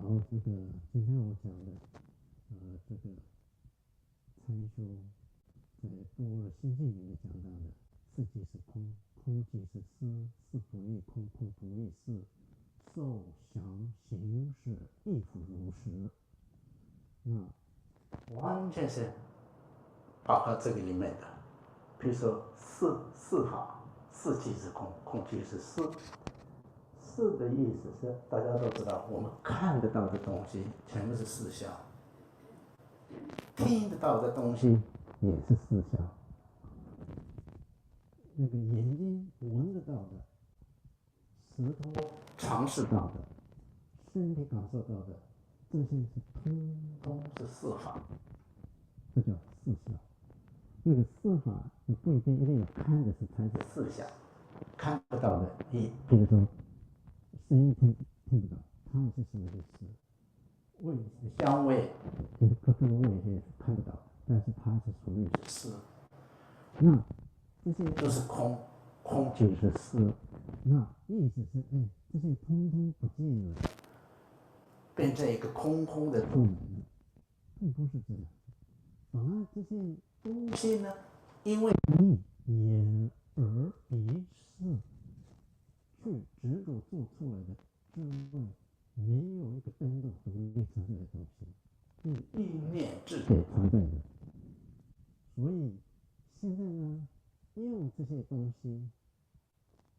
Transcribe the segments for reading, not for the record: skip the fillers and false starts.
后这个今天我讲的，这个参修在般若心经里面讲到的，色即是空，空即是思，思不异空，空不异思，受想行识亦复如是。完全是包括这个里面的。比如说四法，四即是空，空即是思。四的意思是大家都知道，我们看得到的东西全部是四相，听得到的东西也是四相。那个眼睛闻得到的，舌头尝试到的，身体感受到的，这些是通是四法，这叫四相。那个四法不一定要看的是才是四相，看不到的比如说声音听不到，它是什么意思？味香味，各种味也是看不到，但是它是属于思。那这些都是空，空就是思。那意思是，这些通通不见了，变成一个空空的不能了，并不是这样。反而这些东西呢，因为你眼耳鼻舌去执着做出来的之外，没有一个单独独立存在的东西，意念智也存在的。所以现在呢，用这些东西，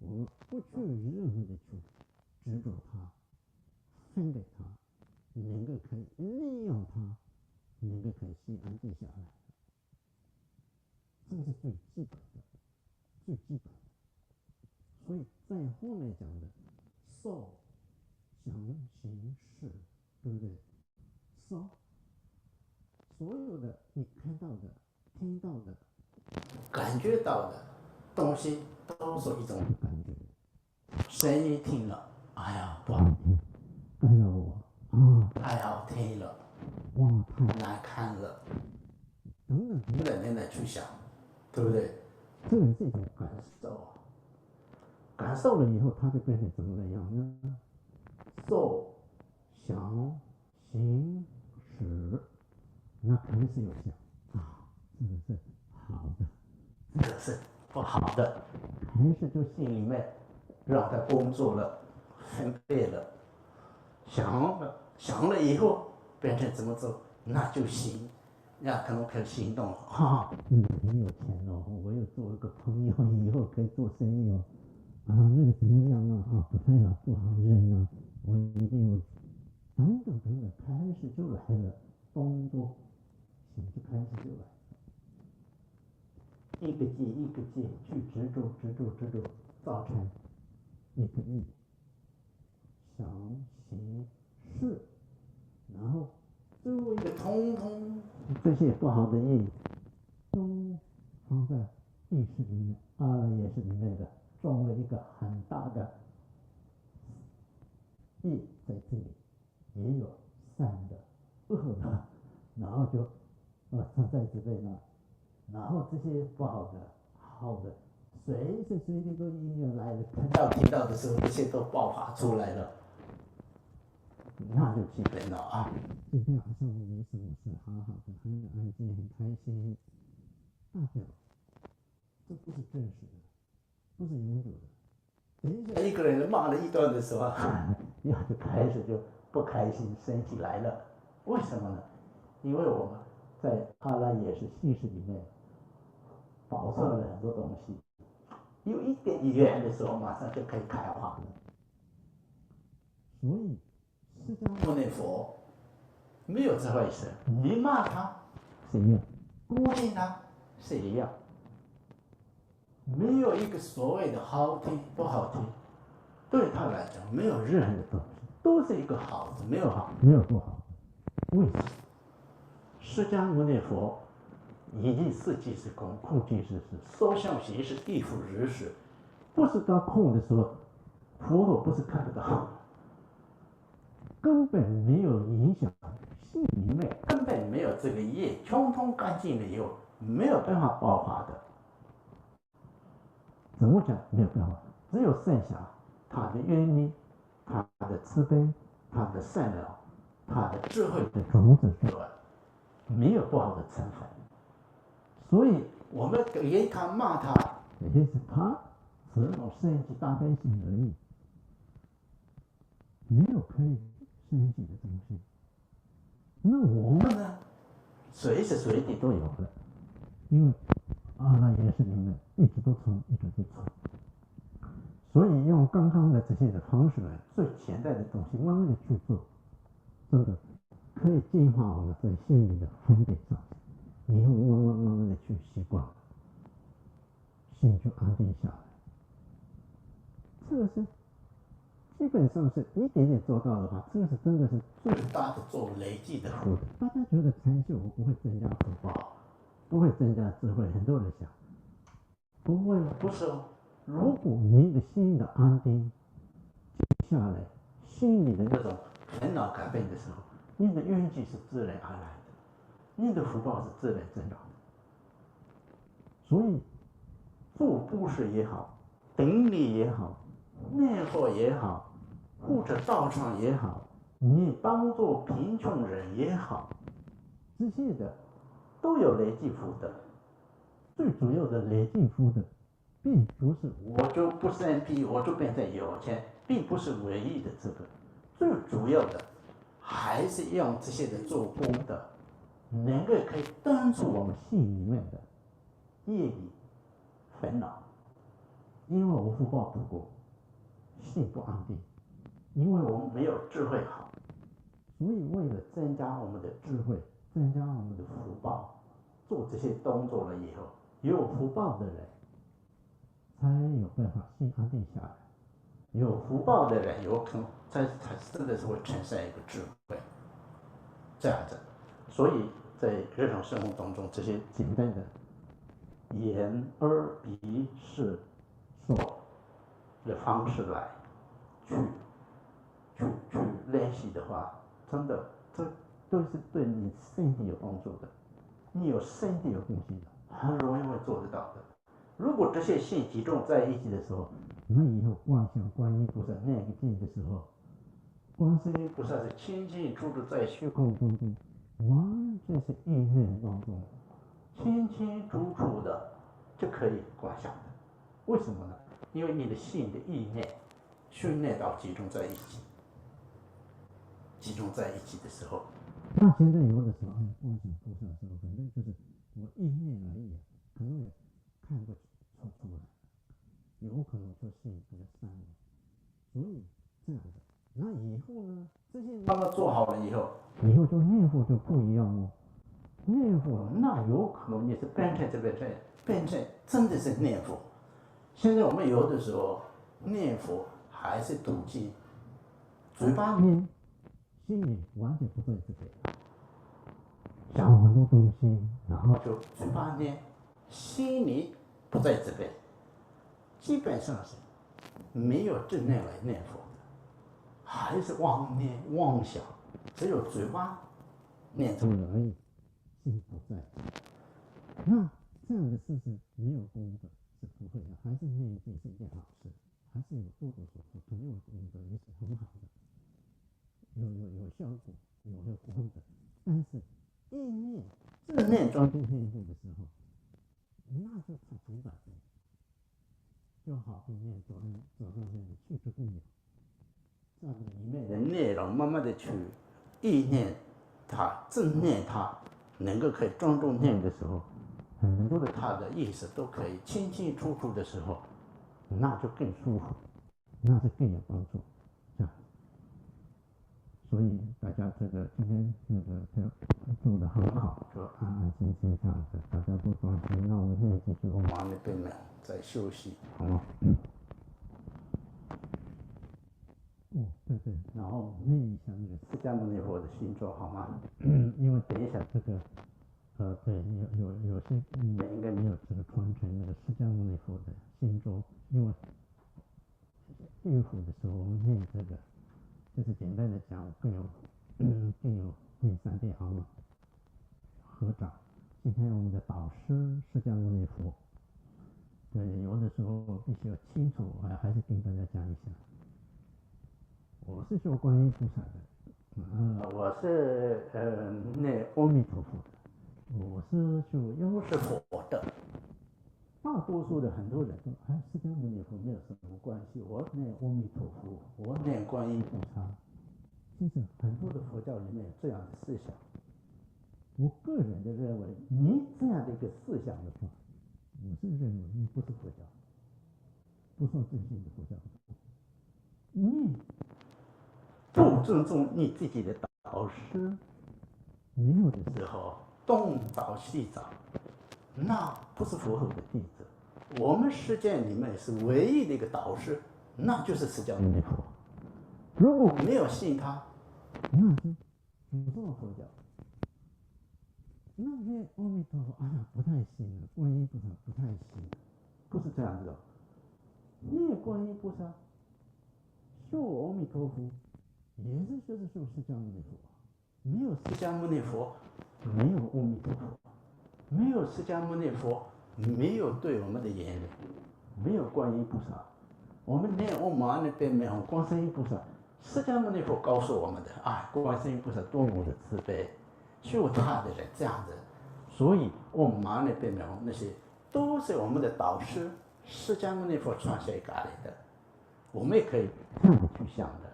我不去任何的去执着它、分给它，能够可以利用它，能够可以先安定下来，这个是最基本的，最基本的。所以在后面讲的受想行识，对不对？受所有的你看到的、听到的、感觉到的东西，都是一种感觉。声音听了，哎呀不好听，干扰我啊！太好听了，哇，太难看了，等等等等去想，对不对？这个是一种感受啊。感受了以后，它就变成怎么样呢？受、想、行、识，那肯定是有想啊，这个是好的，这个是不好的，还是就心里面让它工作了，分别了，想了以后变成怎么做，那就行，那可能可以行动哈，你很有钱哦，我有做一个朋友，以后可以做生意哦。啊，那个怎么样啊？不太好，不好认啊，我一定有等等等等，开始就来了，动作心就开始就来了，一个接一个接去执着，造成一个意想行识，然后最后一个通通这些不好的意都放在意识里面，阿赖耶识里面的种了一个很大的业在这里，也有善的、恶的，然后就藏在这边了。然后这些不好的、好的，随时随地都因缘来了，看到听到的时候，这些都爆发出来了，那就气愤了啊！今天好像没什么事，好好的，很安静，很开心。代表这不是真实的，不是永久的。等一下，一个人骂了一段的时候，就开始就不开心，生起来了。为什么呢？因为我们在阿赖耶识意识里面保存了很多东西，有一点缘的时候，马上就可以开化了。所以，释迦牟尼佛没有这回事，你骂他是一样，鼓励他是一样，没有一个所谓的好听不好听，对他来讲没有任何的东西，都是一个好的，没有好，没有不好。为什么？释迦牟尼佛一即色即是空，空即是实，受想行识亦复如是。不是到空的时候，佛陀不是看不到，根本没有影响，心里面根本没有这个业，通通干净了以后，没有办法爆发的。怎么讲没有办法？只有善想，他的愿力，他的慈悲，他的善良，他的智慧的种子之外，没有不好的成分。所以我们给他骂他，也就是他只有升级大悲心而已，没有可以升级的东西。那我们呢，随时随地都有了，因为阿赖耶识里面一直都存，一直都存。所以用刚刚的这些的方式呢，最简单的东西慢慢的去做，真的可以净化我们在心里的分别障碍，以后慢慢的去习惯，心就安定下来。这个是基本上是一点点做到的话，这个是真的是最大的做累积的福德。大家觉得禅修不会增加福报，不会增加智慧，很多人想，不会，不是哦。如果你的心的安定下来，心里的那种烦恼改变的时候，你的运气是自然而然的，你的福报是自然增长的。所以做布施也好，顶礼也好，念佛也好，或者道场也好，你帮助贫穷人也好，这些的都有累积福德。最主要的累积福德，并不是我就不生病，我就变成有钱，并不是唯一的这个。最主要的还是用这些的做功德，能够可以断除我们心里面的业力、烦恼。因为我福报不够，心不安定，因为我们没有智慧好，所以为了增加我们的智慧，增加我们的福报，做这些动作了以后，有福报的人才有办法心安定下来。有福报的人有可能才真的是会产生一个智慧，这样子。所以在日常生活当中，这些简单的眼、耳、鼻、舌、手的方式来去练习的话，真的这都是对你身体有帮助的。你有身体有东西的，很容易会做得到的。如果这些心集中在一起的时候，那以后观想观音菩萨念个经的时候，观世音菩萨是清清楚楚在虚空当中，完全是意念当中，清清楚楚的就可以观想的。为什么呢？因为你的心的意念训练到集中在一起，集中在一起的时候，那现在有的时候，观想菩萨的时候，反正就是我意念而已，可能也看不出来。有可能就心比较善良，所以这样的。那以后呢？这些慢慢做好了以后，以后就念佛就不一样哦。念佛那有可能你是变成真的是念佛。现在我们有的时候念佛还是读经，嘴巴念，心里完全不在这边，想很多东西，然后就嘴巴念，心里不在这边。基本上是没有正念来念佛的，还是妄念妄想，只有嘴巴念出来而已，心不在。那这样的事是没有功德，是不会的。还是念经是一件好事，还是有多所说，没有功德也是很好的，有效果，有功德。但是意念正念专注念佛的时候，那就差900倍。就好意念走上去去之不了，这样里面的内容慢慢的去意念它，正念它，能够可以专注念的时候，很多的它的意思都可以清清楚楚的时候，那就更舒服，那是更有帮助，这样。所以大家这个今天那个做得很好，就安安心心这样子，大家不放心，那我们念几句，我忙那边呢在休息，好吗？对，然后念一下那个释迦牟尼佛的心咒，好吗？因为等一下这个，对，有些你们应该没有这个传承那个释迦牟尼佛的心咒，因为孕妇的时候我们念这个，就是简单的讲，更有念3遍，好吗？合掌。今天我们的导师释迦牟尼佛，对，有的时候必须要清楚，还是跟大家讲一下。我是修观音菩萨的，我是念阿弥陀佛的，我是就因为是佛的。大多数的很多人说，释迦牟尼佛没有什么关系，我念阿弥陀佛，我念观音菩萨。其实很多的佛教里面有这样的思想。我个人的认为，你这样的一个思想的话，我是认为你不是佛教，不算真心的佛教。你不尊重你自己的导师，没有的时候东找西找，那不是佛陀的弟子。我们世界里面是唯一的一个导师，那就是释迦牟尼佛。如果没有信他，那就不做佛教。那念阿弥陀佛，不太行了，观音菩萨不太行，不是这样子的。念观音菩萨，修阿弥陀佛，也是就是修释迦牟尼佛。没有释迦牟尼佛，没有阿弥陀佛；没有释迦牟尼佛，没有对我们的言语；没有观音菩萨，我们念阿弥陀佛没有观世音菩萨。释迦牟尼佛告诉我们的，观世音菩萨多么的慈悲。修他的人这样子，所以我们马那边那些都是我们的导师，释迦牟尼佛传下来的，我们也可以这样去想的。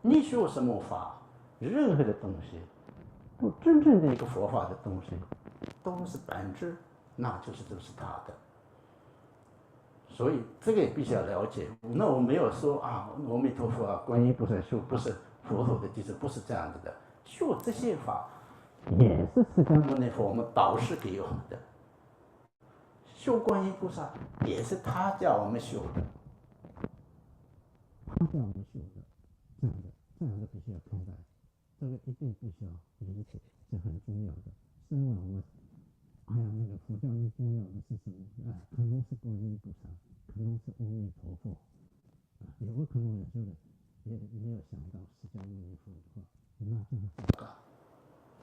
你修什么法，任何的东西，不真正的一个佛法的东西，都是本质，那都是他的。所以这个也必须要了解。那我没有说阿弥陀佛观音菩萨修不是佛陀的弟子，不是这样子的。修这些法。也是释迦牟尼佛我们导师给我们的，修观音菩萨也是他叫我们修的，他叫我们修的，这样的必须要看待，这个一定必须要理解，这很重要的。是因为我们，那个佛教最重要的是什么？可能是观音菩萨，可能是阿弥陀佛，有可能有些人也没有想到释迦牟尼佛的话，那就是佛教。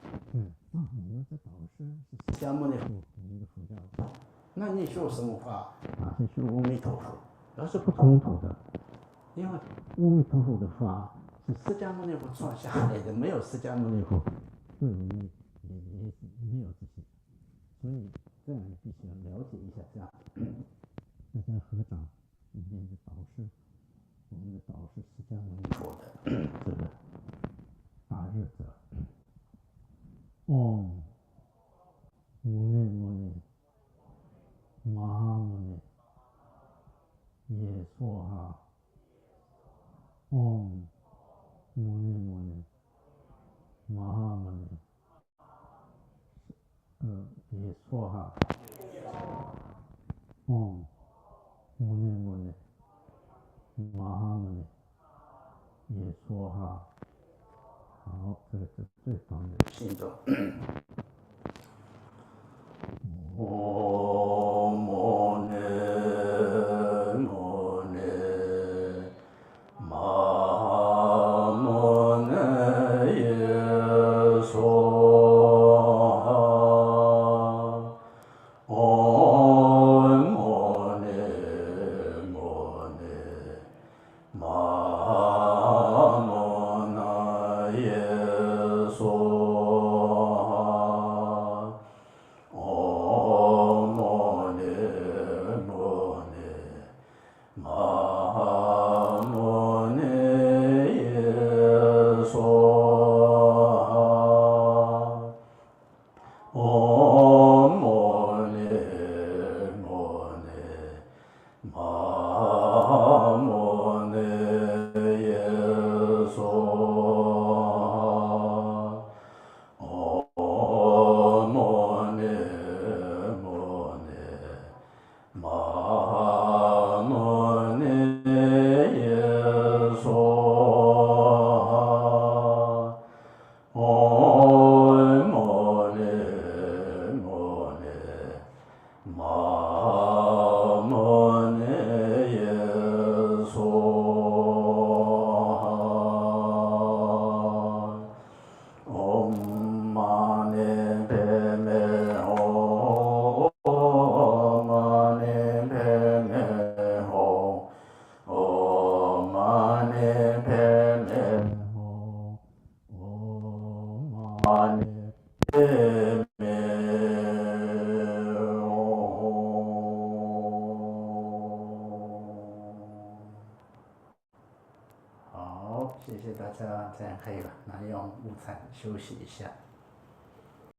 我们的导师是释迦牟尼佛，我们的佛教。那你修什么法？是修阿弥陀佛，那是不冲突的。因为阿弥陀佛的法是释迦牟尼佛传下来的，没有释迦牟尼佛，对我们也没有这些。所以这样必须要了解一下，这样大家合掌，今天的导师，我们的导师释迦牟尼佛的这个大日子。唵，牟尼牟尼，玛哈牟尼，耶娑哈。唵，牟尼牟尼，玛哈牟尼，耶娑哈。唵，牟尼牟尼，玛哈牟尼，耶娑哈。好，这个是最棒的心中。唵，牟尼牟尼，玛哈牟尼，耶娑哈。唵，牟尼牟尼，玛哈牟尼，耶娑哈。唵，牟尼牟尼，玛哈牟尼，耶娑哈。唵，牟尼牟尼，玛哈牟尼，耶娑哈。好，谢谢大家，这样可以了。那用午餐休息一下。